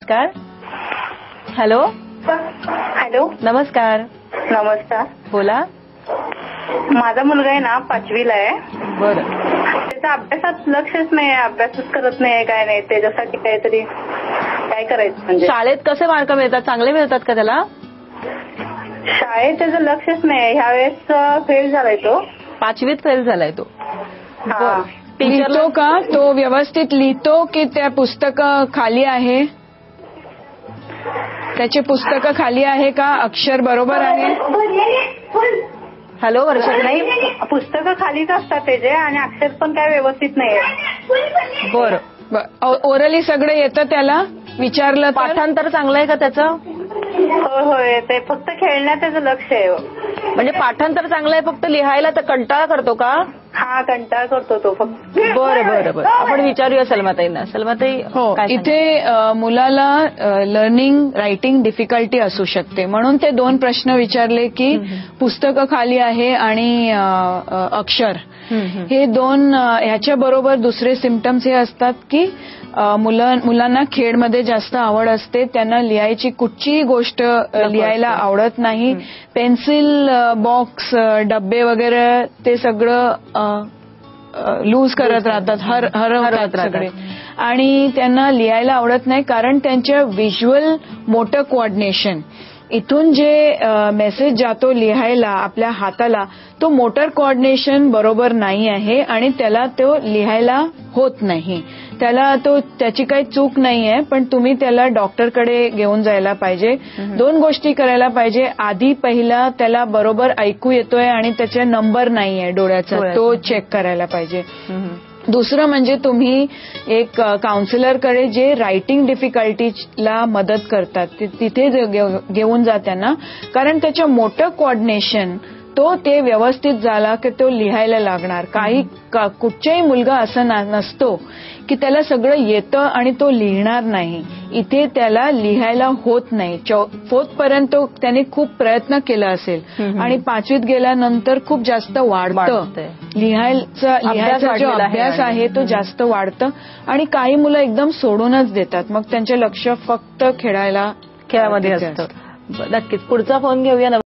नमस्कार. Hello. Hello. नमस्कार. नमस्कार. बोला. माझा मुलगा आहे ना 5वीला आहे. बरं. त्याचा अभ्यासात लक्षच नाही, अभ्यासच करत नाही, काय नाही. त्याच्यासाठी काहीतरी काय करायचं म्हणजे. शाळेत कसे मार्क मिळतात? चांगले मिळतात का त्याला? शाळेत त्याचं लक्षच नाही. ह्या वेळेस फेल झालाय तो. 5वीत फेल झालाय तो. हा. लिहितो का तो? व्यवस्थित लिहितो की त्या पुस्तकं खाली आहे? त्याची पुस्तकं खाली आहे का? अक्षर बरोबर आहे? हॅलो वर्षा. नाही, पुस्तकं खालीच असतात त्याचे आणि अक्षर पण काय व्यवस्थित नाही. बरं. ओरली सगळं येतं त्याला? विचारलं तर? पाठांतर चांगलं आहे का त्याचं? होय होय, ते फक्त खेळण्यात त्याचं लक्ष आहे. म्हणजे पाठांतर चांगलं आहे, फक्त लिहायला तर कंटाळा करतो का? हा, कंटाळ करतो तो फक्त. बरं बरं बरं. आपण विचारूया सलमाताईंना. सलमाताई, हो, इथे मुलाला लर्निंग रायटिंग डिफिकल्टी असू शकते, म्हणून ते 2 प्रश्न विचारले की पुस्तकं खाली आहे आणि अक्षर. हे 2 ह्याच्या बरोबर दुसरे सिम्पटम्स हे असतात की मुलांना खेळमध्ये जास्त आवड असते, त्यांना लिहायची कुठचीही गोष्ट लिहायला आवडत नाही. पेन्सिल बॉक्स, डब्बे वगैरे ते सगळं लूज करत राहतात, हरवतात सगळे. आणि त्यांना लिहायला आवडत नाही कारण त्यांच्या व्हिज्युअल मोटर कोऑर्डिनेशन, इथून जे मेसेज जातो लिहायला आपल्या हाताला, तो मोटर कोऑर्डिनेशन बरोबर नाही आहे आणि त्याला तो लिहायला होत नाही. त्याची काही चूक नाही आहे, पण तुम्ही त्याला डॉक्टरकडे घेऊन जायला पाहिजे. 2 गोष्टी करायला पाहिजे. आधी पहिला त्याला बरोबर ऐकू येतोय आणि त्याचा नंबर नाहीये डोळ्याचा, तो चेक करायला पाहिजे. दुसरं म्हणजे तुम्ही एक काउन्सिलरकडे जे रायटिंग डिफिकल्टीला मदत करतात तिथे घेऊन जा त्यांना, कारण त्याचं मोटर कोऑर्डिनेशन ते व्यवस्थित झाला की तो लिहायला लागणार. कुठचाही मुलगा असं नसतो की त्याला सगळं येतं आणि तो लिहिणार नाही. इथे त्याला लिहायला होत नाही. 4th पर्यंत त्याने खूप प्रयत्न केला असेल आणि 5वीत गेल्यानंतर खूप जास्त वाढतं. लिहायचा जो अभ्यास आहे तो जास्त वाढतं आणि काही मुलं एकदम सोडूनच देतात. मग त्यांचे लक्ष फक्त खेळामध्ये असतं. नक्कीच. पुढचा फोन घेऊया.